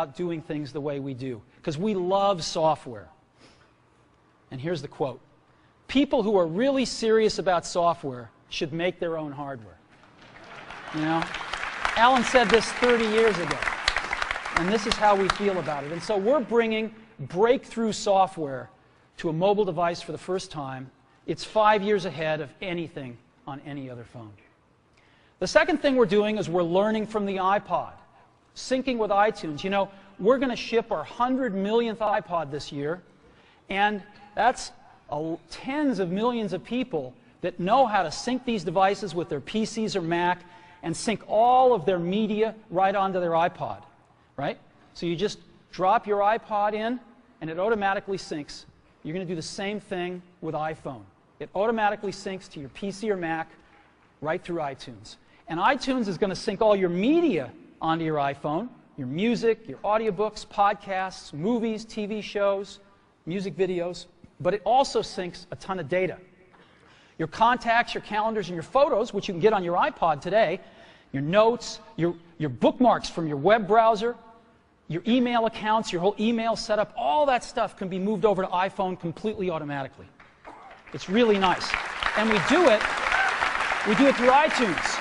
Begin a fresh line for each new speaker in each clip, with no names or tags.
about doing things the way we do, because we love software. And here's the quote: people who are really serious about software should make their own hardware. You know? Alan said this 30 years ago, and this is how we feel about it. And so we're bringing breakthrough software to a mobile device for the first time. It's 5 years ahead of anything on any other phone. The second thing we're doing is we're learning from the iPod, syncing with iTunes. You know, we're going to ship our 100 millionth iPod this year, and that's tens of millions of people that know how to sync these devices with their PCs or Mac and sync all of their media right onto their iPod, right? So you just drop your iPod in, and it automatically syncs. You're going to do the same thing with iPhone. It automatically syncs to your PC or Mac right through iTunes. And iTunes is going to sync all your media onto your iPhone, your music, your audiobooks, podcasts, movies, TV shows, music videos, but it also syncs a ton of data. Your contacts, your calendars, and your photos, which you can get on your iPod today, your notes, your bookmarks from your web browser, your email accounts, your whole email setup, all that stuff can be moved over to iPhone completely automatically. It's really nice. And we do it through iTunes.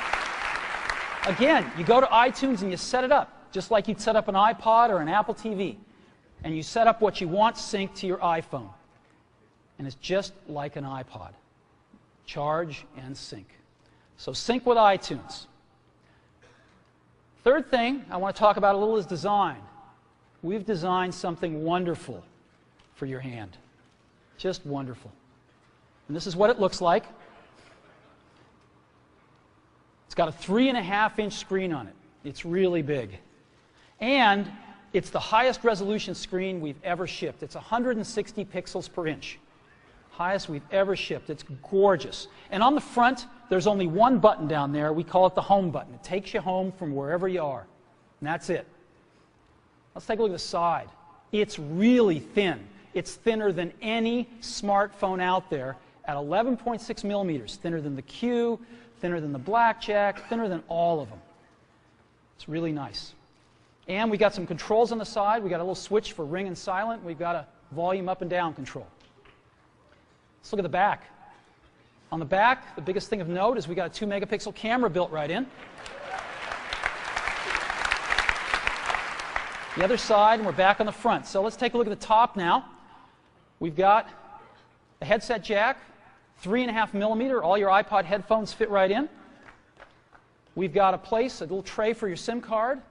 Again, you go to iTunes and you set it up, just like you'd set up an iPod or an Apple TV. And you set up what you want synced to your iPhone. And it's just like an iPod. Charge and sync. So sync with iTunes. Third thing I want to talk about a little is design. We've designed something wonderful for your hand. Just wonderful. And this is what it looks like. It's got a 3.5-inch screen on it. It's really big. And it's the highest resolution screen we've ever shipped. It's 160 pixels per inch. Highest we've ever shipped. It's gorgeous. And on the front, there's only one button down there. We call it the home button. It takes you home from wherever you are. And that's it. Let's take a look at the side. It's really thin. It's thinner than any smartphone out there at 11.6 millimeters. Thinner than the Q, thinner than the Blackjack, thinner than all of them. It's really nice. And we got some controls on the side. We got a little switch for ring and silent. We've got a volume up and down control. Let's look at the back. On the back, the biggest thing of note is we got a 2-megapixel camera built right in. The other side, and we're back on the front. So let's take a look at the top now. We've got a headset jack, 3.5 millimeter. All your iPod headphones fit right in. We've got a little tray for your SIM card.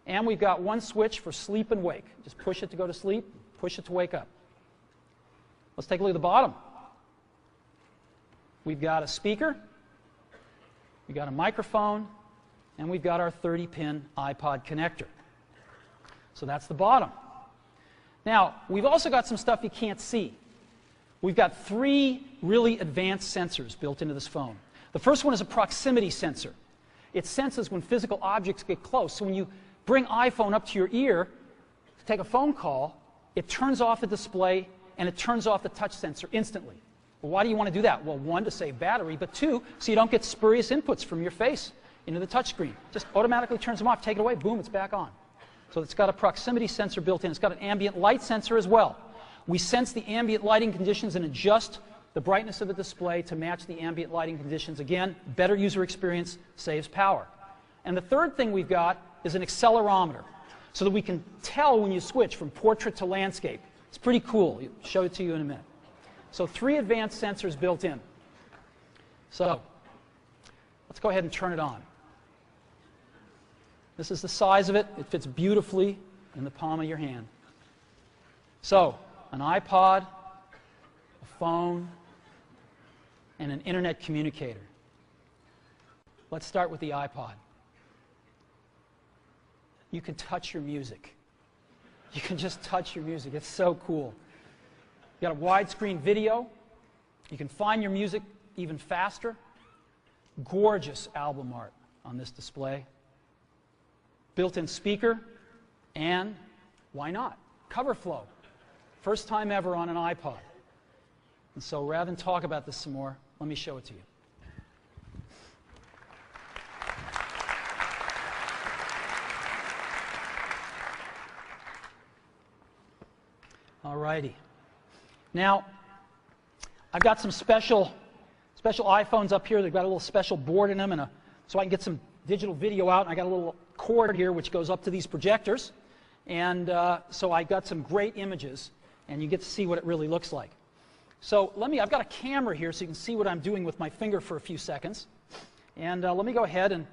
And we've got one switch for sleep and wake. Just push it to go to sleep, push it to wake up. Let's take a look at the bottom. We've got a speaker, we've got a microphone, and we've got our 30-pin iPod connector. So that's the bottom. Now, we've also got some stuff you can't see. We've got 3 really advanced sensors built into this phone. The first one is a proximity sensor. It senses when physical objects get close. So when you bring iPhone up to your ear to take a phone call, it turns off the display and it turns off the touch sensor instantly. Well, why do you want to do that? Well, 1, to save battery, but 2, so you don't get spurious inputs from your face into the touch screen. Just automatically turns them off, take it away, boom, it's back on. So it's got a proximity sensor built in. It's got an ambient light sensor as well. We sense the ambient lighting conditions and adjust the brightness of the display to match the ambient lighting conditions. Again, better user experience, saves power. And the third thing we've got is an accelerometer, so that we can tell when you switch from portrait to landscape. It's pretty cool. I'll show it to you in a minute. So 3 advanced sensors built in. So let's go ahead and turn it on. This is the size of it. It fits beautifully in the palm of your hand. So an iPod, a phone, and an internet communicator. Let's start with the iPod. You can touch your music. You can just touch your music. It's so cool. You got a widescreen video. You can find your music even faster. Gorgeous album art on this display. Built-in speaker, and why not? Cover flow. First time ever on an iPod. And so rather than talk about this some more, let me show it to you. All righty. Now, I've got some special iPhones up here. They've got a little special board in them, and so I can get some digital video out. And I got a little cord here which goes up to these projectors, and so I got some great images, and you get to see what it really looks like. So I've got a camera here so you can see what I'm doing with my finger for a few seconds. And let me go ahead and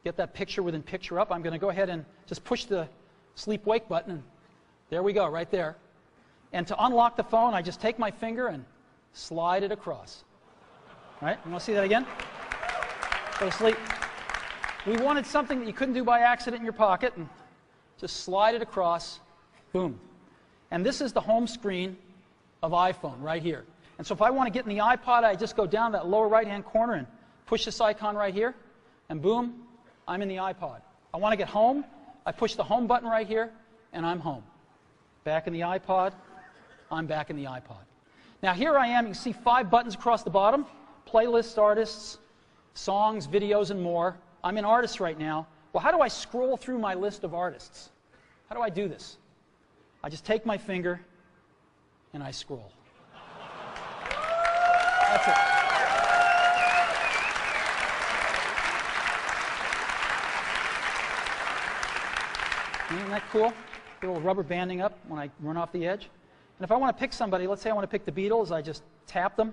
get that picture within picture up. I'm going to go ahead and just push the sleep-wake button, and there we go, right there. And to unlock the phone, I just take my finger and slide it across. All right, you want to see that again? Go to sleep. We wanted something that you couldn't do by accident in your pocket, and just slide it across, boom. And this is the home screen of iPhone right here. And so if I want to get in the iPod, I just go down that lower right-hand corner and push this icon right here, and boom, I'm in the iPod. I want to get home, I push the home button right here, and I'm home. Back in the iPod, I'm back in the iPod. Now here I am, you can see 5 buttons across the bottom, playlists, artists, songs, videos, and more. I'm in artists right now. Well, how do I scroll through my list of artists? How do I do this? I just take my finger and I scroll. That's it. Isn't that cool? A little rubber banding up when I run off the edge. And if I want to pick somebody, let's say I want to pick the Beatles, I just tap them.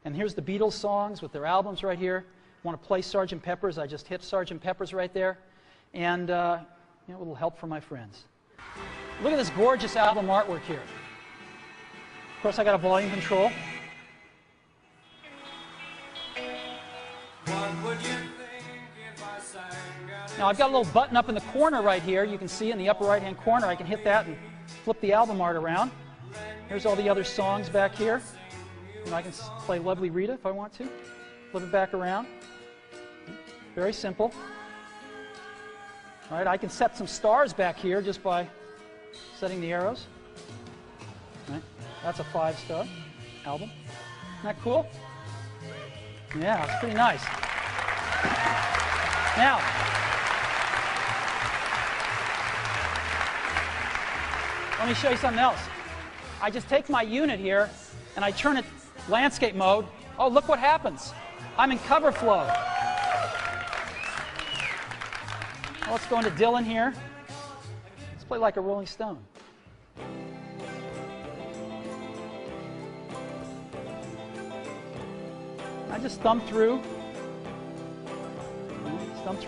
And here's the Beatles songs with their albums right here. I want to play Sgt. Pepper's, I just hit Sgt. Pepper's right there. And a little help from my friends. Look at this gorgeous album artwork here. Of course, I got a volume control. Now I've got a little button up in the corner right here. You can see in the upper right-hand corner. I can hit that and flip the album art around. Here's all the other songs back here. And I can play Lovely Rita if I want to. Flip it back around. Very simple. All right, I can set some stars back here just by setting the arrows. All right, that's a 5-star album. Isn't that cool? Yeah, it's pretty nice. Now, let me show you something else. I just take my unit here and I turn it landscape mode. Oh, look what happens. I'm in cover flow. Well, let's go into Dylan here. Let's play like a Rolling Stone. I just thumb through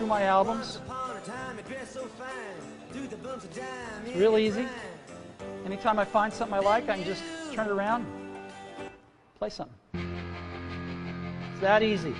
my albums. It's real easy. Anytime I find something I like, I can just turn it around, play something. It's that easy.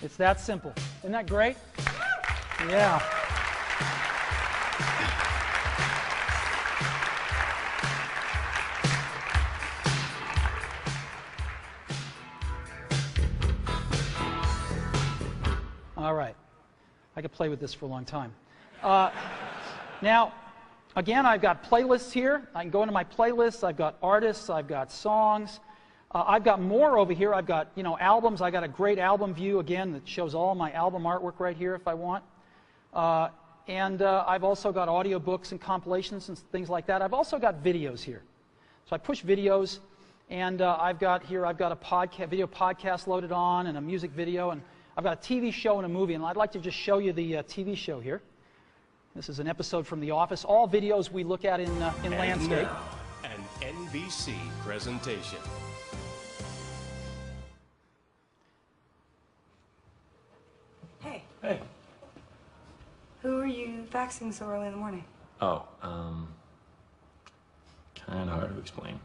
It's that simple. Isn't that great? Yeah. All right. I could play with this for a long time. Now, again, I've got playlists here. I can go into my playlists. I've got artists. I've got songs. I've got more over here. I've got, albums. I've got a great album view, again, that shows all my album artwork right here if I want. And I've also got audiobooks and compilations and things like that. I've also got videos here. So I push videos, and I've got a video podcast loaded on and a music video, and I've got a TV show and a movie, and I'd like to just show you the TV show here. This is an episode from The Office. All videos we look at in landscape.
Now, an NBC presentation.
Hey.
Hey.
Who are you faxing so early in the morning?
Oh, kind of hard to explain.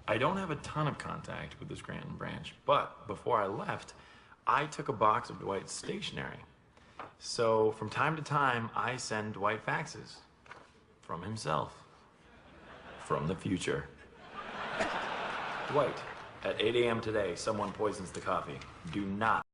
I don't have a ton of contact with the Scranton branch, but before I left, I took a box of Dwight's stationery. So from time to time, I send Dwight faxes. From himself. From the future. Dwight, at 8 a.m. today, someone poisons the coffee. Do not